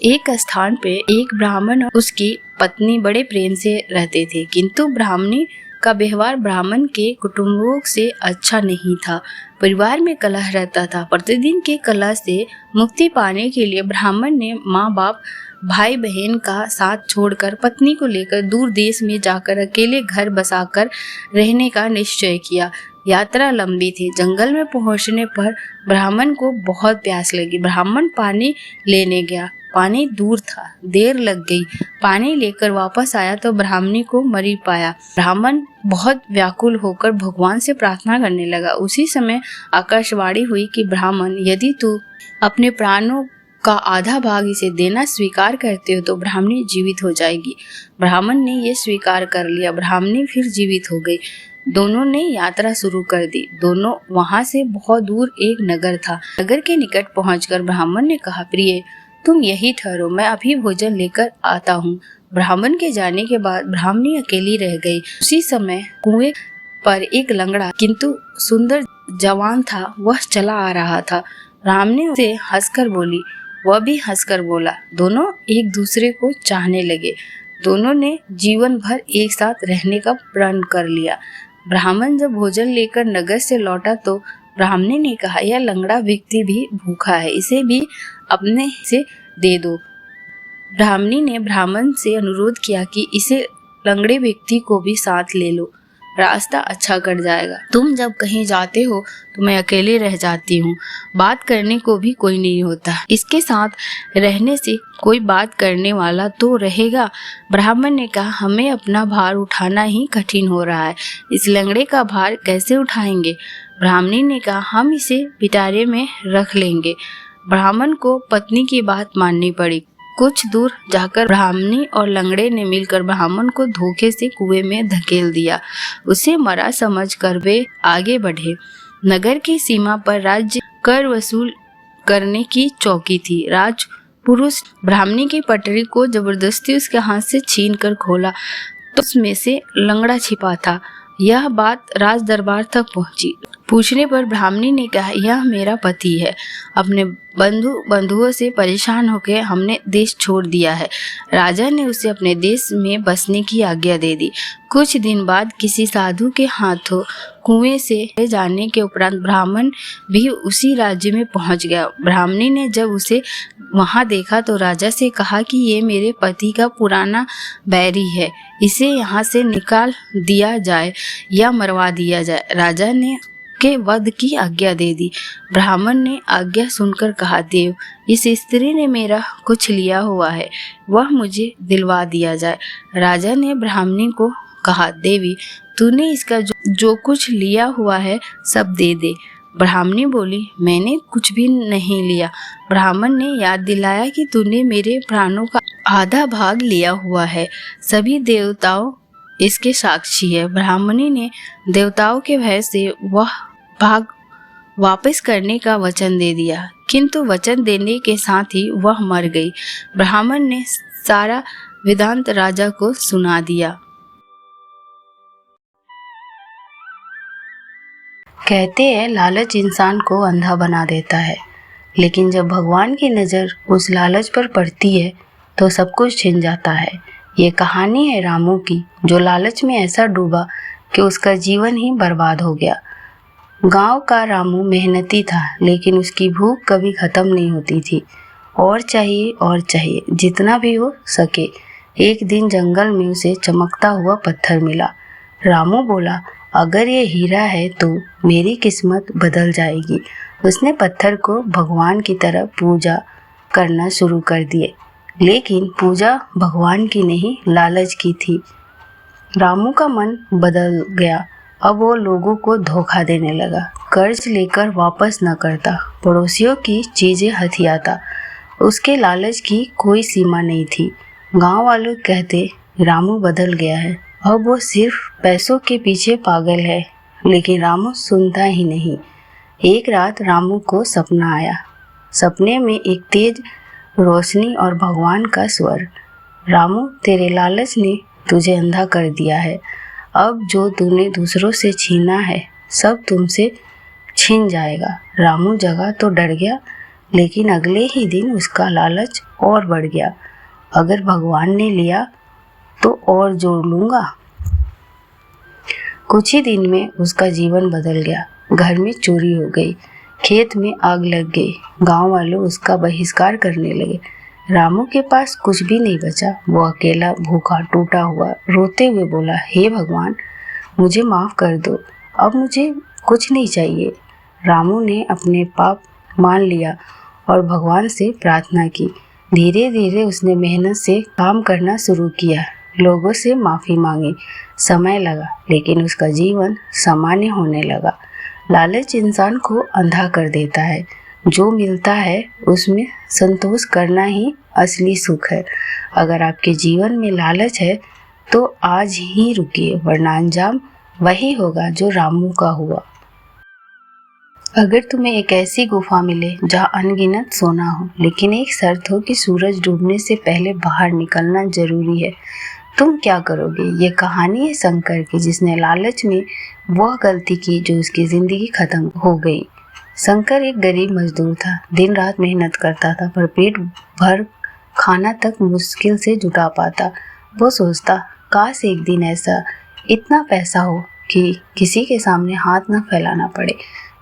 एक स्थान पे एक ब्राह्मण और उसकी पत्नी बड़े प्रेम से रहते थे, किंतु ब्राह्मणी का व्यवहार ब्राह्मण के कुटुंबों से अच्छा नहीं था। परिवार में कलह रहता था। प्रतिदिन के कलह से मुक्ति पाने के लिए ब्राह्मण ने माँ बाप भाई बहन का साथ छोड़कर पत्नी को लेकर दूर देश में जाकर अकेले घर बसाकर रहने का निश्चय किया। यात्रा लंबी थी। जंगल में पहुंचने पर ब्राह्मण को बहुत प्यास लगी। ब्राह्मण पानी लेने गया। पानी दूर था, देर लग गई। पानी लेकर वापस आया तो ब्राह्मणी को मरी पाया। ब्राह्मण बहुत व्याकुल होकर भगवान से प्रार्थना करने लगा। उसी समय आकाशवाणी हुई कि ब्राह्मण, यदि तू अपने प्राणों का आधा भाग इसे देना स्वीकार करते हो तो ब्राह्मणी जीवित हो जाएगी। ब्राह्मण ने यह स्वीकार कर लिया। ब्राह्मणी फिर जीवित हो गई। दोनों ने यात्रा शुरू कर दी। दोनों वहां से बहुत दूर एक नगर था। नगर के निकट पहुंचकर ब्राह्मण ने कहा, प्रिय, तुम यही ठहरो, मैं अभी भोजन लेकर आता हूँ। ब्राह्मण के जाने के बाद ब्राह्मणी अकेली रह गई। उसी समय कुएं पर एक लंगड़ा किंतु सुंदर जवान था, वह चला आ रहा था। ब्राह्मणी उसे हंसकर बोली, वह भी हंसकर बोला। दोनों एक दूसरे को चाहने लगे। दोनों ने जीवन भर एक साथ रहने का प्रण कर लिया। ब्राह्मण जब भोजन लेकर नगर से लौटा तो ब्राह्मणी ने कहा, यह लंगड़ा व्यक्ति भी भूखा है, इसे भी अपने से दे दो। ब्राह्मणी ने ब्राह्मण से अनुरोध किया कि इसे लंगड़े व्यक्ति को भी साथ ले लो, रास्ता अच्छा कट जाएगा। तुम जब कहीं जाते हो तो मैं अकेले रह जाती हूँ, बात करने को भी कोई नहीं होता। इसके साथ रहने से कोई बात करने वाला तो रहेगा। ब्राह्मण ने कहा, हमें अपना भार उठाना ही कठिन हो रहा है, इस लंगड़े का भार कैसे उठाएंगे? ब्राह्मणी ने कहा, हम इसे पिटारे में रख लेंगे। ब्राह्मण को पत्नी की बात माननी पड़ी। कुछ दूर जाकर ब्राह्मणी और लंगड़े ने मिलकर ब्राह्मण को धोखे से कुएं में धकेल दिया। उसे मरा समझकर वे आगे बढ़े। नगर की सीमा पर राज्य कर वसूल करने की चौकी थी। राजपुरुष ब्राह्मणी की पटरी को जबरदस्ती उसके हाथ से छीन कर खोला तो उसमें से लंगड़ा छिपा था। यह बात राज दरबार तक पहुंची। पूछने पर ब्राह्मणी ने कहा, यह मेरा पति है। अपने बंधुओं से परेशान होकर हमने देश छोड़ दिया है। राजा ने उसे अपने देश में बसने की आज्ञा दे दी। कुछ दिन बाद किसी साधु के हाथों कुएं से जाने के उपरांत ब्राह्मण भी उसी राज्य में पहुंच गया। ब्राह्मणी ने जब उसे वहां देखा तो राजा से कहा कि ये मेरे पति का पुराना बैरी है, इसे यहाँ से निकाल दिया जाए या मरवा दिया जाए। राजा ने के वध की आज्ञा दे दी। ब्राह्मण ने आज्ञा सुनकर कहा, देव, इस स्त्री ने मेरा कुछ लिया हुआ है, वह मुझे दिलवा दिया जाए। राजा ने ब्राह्मणी को कहा, देवी, तूने इसका जो कुछ लिया हुआ है सब दे दे। ब्राह्मणी बोली, मैंने कुछ भी नहीं लिया। ब्राह्मण ने याद दिलाया कि तूने मेरे प्राणों का आधा भाग लिया हुआ है, सभी देवताओं इसके साक्षी है। ब्राह्मणी ने देवताओं के भय से वह भाग वापस करने का वचन दे दिया, किंतु वचन देने के साथ ही वह मर गई। ब्राह्मण ने सारा वेदांत राजा को सुना दिया। कहते हैं, लालच इंसान को अंधा बना देता है, लेकिन जब भगवान की नज़र उस लालच पर पड़ती है तो सब कुछ छिन जाता है। ये कहानी है रामू की, जो लालच में ऐसा डूबा कि उसका जीवन ही बर्बाद हो गया। गांव का रामू मेहनती था, लेकिन उसकी भूख कभी खत्म नहीं होती थी। और चाहिए, जितना भी हो सके। एक दिन जंगल में उसे चमकता हुआ पत्थर मिला। रामू बोला, अगर ये हीरा है तो मेरी किस्मत बदल जाएगी। उसने पत्थर को भगवान की तरह पूजा करना शुरू कर दिए, लेकिन पूजा भगवान की नहीं, लालच की थी। रामू का मन बदल गया। अब वो लोगों को धोखा देने लगा, कर्ज लेकर वापस न करता, पड़ोसियों की चीजें हथियाता। उसके लालच की कोई सीमा नहीं थी। गांव वालों कहते, रामू बदल गया है, अब वो सिर्फ पैसों के पीछे पागल है। लेकिन रामू सुनता ही नहीं। एक रात रामू को सपना आया। सपने में एक तेज रोशनी और भगवान का स्वर, रामू, तेरे लालच ने तुझे अंधा कर दिया है। अब जो तूने दूसरों से छीना है सब तुमसे छिन जाएगा। रामू जगा तो डर गया, लेकिन अगले ही दिन उसका लालच और बढ़ गया। अगर भगवान ने लिया तो और जोड़ लूंगा। कुछ ही दिन में उसका जीवन बदल गया। घर में चोरी हो गई, खेत में आग लग गई, गांव वाले उसका बहिष्कार करने लगे। रामू के पास कुछ भी नहीं बचा। वो अकेला, भूखा, टूटा हुआ रोते हुए बोला, हे भगवान, मुझे माफ कर दो, अब मुझे कुछ नहीं चाहिए। रामू ने अपने पाप मान लिया और भगवान से प्रार्थना की। धीरे धीरे उसने मेहनत से काम करना शुरू किया, लोगों से माफ़ी मांगी। समय लगा, लेकिन उसका जीवन सामान्य होने लगा। लालच इंसान को अंधा कर देता है। जो मिलता है उसमें संतोष करना ही असली सुख है। अगर आपके जीवन में लालच है तो आज ही रुकिए, वरना अंजाम वही होगा जो रामू का हुआ। अगर तुम्हें एक ऐसी गुफा मिले जहाँ अनगिनत सोना हो, लेकिन एक शर्त हो कि सूरज डूबने से पहले बाहर निकलना जरूरी है, तुम क्या करोगे? ये कहानी है शंकर की, जिसने लालच में वह गलती की जो उसकी जिंदगी खत्म हो गई। शंकर एक गरीब मजदूर था। दिन रात मेहनत करता था, पर पेट भर खाना तक मुश्किल से जुटा पाता। वो सोचता, काश एक दिन ऐसा इतना पैसा हो कि किसी के सामने हाथ न फैलाना पड़े।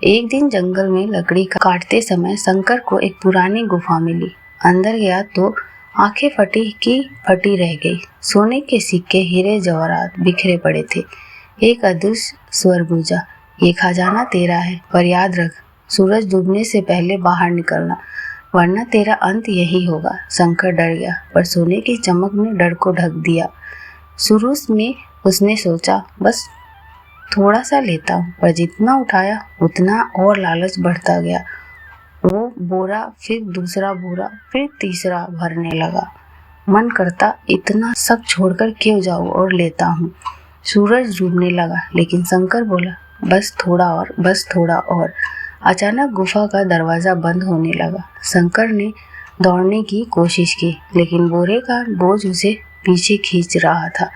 एक दिन जंगल में लकड़ी काटते समय शंकर को एक पुरानी गुफा मिली। अंदर गया तो आंखें फटी की फटी रह गई। सोने के सिक्के, हीरे जवाहरात बिखरे पड़े थे। एक अदृश्य स्वर गूंजा, ये खजाना तेरा है, पर याद रख, सूरज डूबने से पहले बाहर निकलना, वरना तेरा अंत यही होगा। शंकर डर गया, पर सोने की चमक ने डर को ढक दिया। शुरू में उसने सोचा, बस थोड़ा सा लेता हूँ, पर जितना उठाया उतना और लालच बढ़ता गया। वो बोरा, फिर दूसरा बोरा, फिर तीसरा भरने लगा। मन करता इतना सब छोड़कर क्यों जाऊँ, और लेता हूँ। सूरज डूबने लगा, लेकिन शंकर बोला, बस थोड़ा और, बस थोड़ा और। अचानक गुफा का दरवाजा बंद होने लगा। शंकर ने दौड़ने की कोशिश की, लेकिन बोरे का बोझ उसे पीछे खींच रहा था।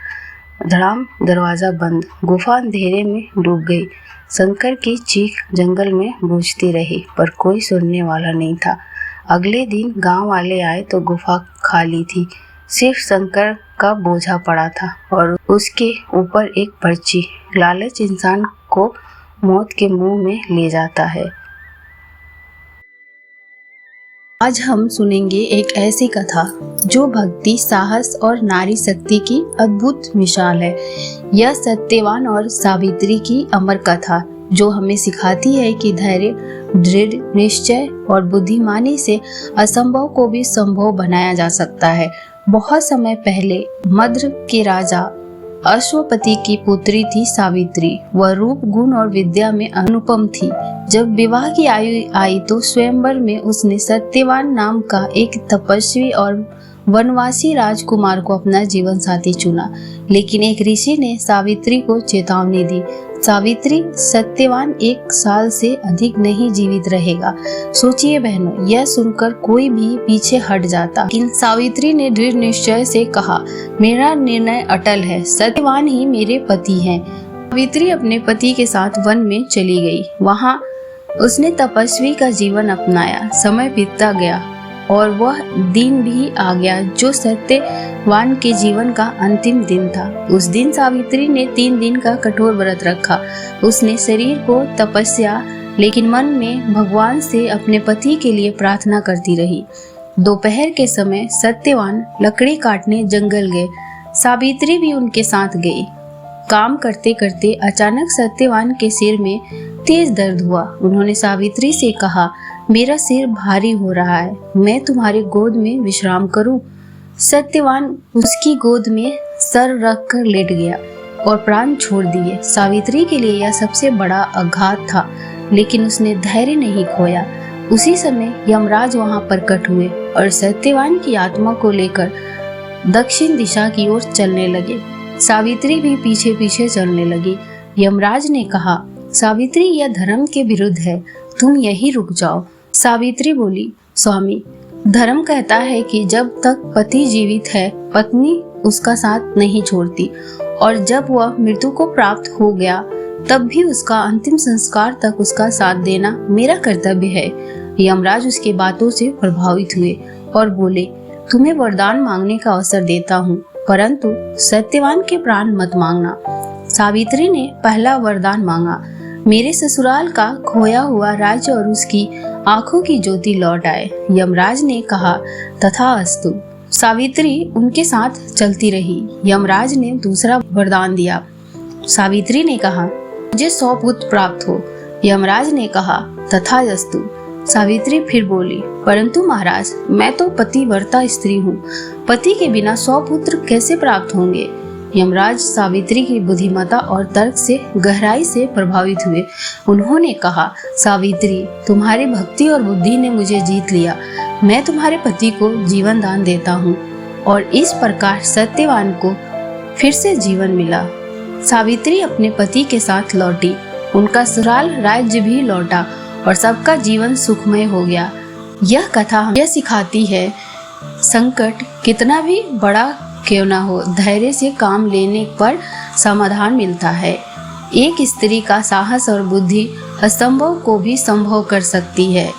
धड़ाम, दरवाजा बंद। गुफा अंधेरे में डूब गई। शंकर की चीख जंगल में गूंजती रही, पर कोई सुनने वाला नहीं था। अगले दिन गांव वाले आए तो गुफा खाली थी। सिर्फ शंकर का बोझा पड़ा था और उसके ऊपर एक पर्ची। लालच इंसान को मौत के मुंह में ले जाता है। आज हम सुनेंगे एक ऐसी कथा जो भक्ति, साहस और नारी शक्ति की अद्भुत मिसाल है। यह सत्यवान और सावित्री की अमर कथा, जो हमें सिखाती है कि धैर्य, दृढ़ निश्चय और बुद्धिमानी से असंभव को भी संभव बनाया जा सकता है। बहुत समय पहले मद्र के राजा अश्वपति की पुत्री थी सावित्री। वह रूप, गुण और विद्या में अनुपम थी। जब विवाह की आयु आई तो स्वयंवर में उसने सत्यवान नाम का एक तपस्वी और वनवासी राजकुमार को अपना जीवन साथी चुना। लेकिन एक ऋषि ने सावित्री को चेतावनी दी, सावित्री, सत्यवान 1 साल से अधिक नहीं जीवित रहेगा। सोचिए बहनों, यह सुनकर कोई भी पीछे हट जाता, लेकिन सावित्री ने दृढ़ निश्चय से कहा, मेरा निर्णय अटल है, सत्यवान ही मेरे पति हैं। सावित्री अपने पति के साथ वन में चली गई। वहाँ उसने तपस्वी का जीवन अपनाया। समय बीतता गया और वह दिन भी आ गया जो सत्यवान के जीवन का अंतिम दिन था। उस दिन सावित्री ने 3 दिन का कठोर व्रत रखा। उसने शरीर को तपस्या, लेकिन मन में भगवान से अपने पति के लिए प्रार्थना करती रही। दोपहर के समय सत्यवान लकड़ी काटने जंगल गए। सावित्री भी उनके साथ गई। काम करते करते अचानक सत्यवान के सिर में तेज दर्द हुआ। उन्होंने सावित्री से कहा, मेरा सिर भारी हो रहा है, मैं तुम्हारी गोद में विश्राम करूं? सत्यवान उसकी गोद में सर रख कर लेट गया और प्राण छोड़ दिए। सावित्री के लिए यह सबसे बड़ा आघात था, लेकिन उसने धैर्य नहीं खोया। उसी समय यमराज वहां प्रकट हुए और सत्यवान की आत्मा को लेकर दक्षिण दिशा की ओर चलने लगे। सावित्री भी पीछे पीछे चलने लगी। यमराज ने कहा, सावित्री, यह धर्म के विरुद्ध है, तुम यहीं रुक जाओ। सावित्री बोली, स्वामी, धर्म कहता है कि जब तक पति जीवित है पत्नी उसका साथ नहीं छोड़ती, और जब वह मृत्यु को प्राप्त हो गया तब भी उसका अंतिम संस्कार तक उसका साथ देना मेरा कर्तव्य है। यमराज उसके बातों से प्रभावित हुए और बोले, तुम्हें वरदान मांगने का अवसर देता हूँ, परंतु सत्यवान के प्राण मत मांगना। सावित्री ने पहला वरदान मांगा, मेरे ससुराल का खोया हुआ राज्य और उसकी आंखों की ज्योति लौट आए। यमराज ने कहा, तथास्तु। सावित्री उनके साथ चलती रही। यमराज ने दूसरा वरदान दिया। सावित्री ने कहा, मुझे 100 पुत्र प्राप्त हो। यमराज ने कहा, तथास्तु। सावित्री फिर बोली, परंतु महाराज, मैं तो पतिव्रता स्त्री हूँ, पति के बिना 100 पुत्र कैसे प्राप्त होंगे। यमराज सावित्री की बुद्धिमत्ता और तर्क से गहराई से प्रभावित हुए। उन्होंने कहा, सावित्री, तुम्हारी भक्ति और बुद्धि ने मुझे जीत लिया। मैं तुम्हारे पति को जीवन दान देता हूँ। और इस प्रकार सत्यवान को फिर से जीवन मिला। सावित्री अपने पति के साथ लौटी। उनका ससुराल राज्य भी लौटा और सबका जीवन सुखमय हो गया। यह कथा हमें सिखाती है, संकट कितना भी बड़ा क्यों ना हो, धैर्य से काम लेने पर समाधान मिलता है। एक स्त्री का साहस और बुद्धि असंभव को भी संभव कर सकती है।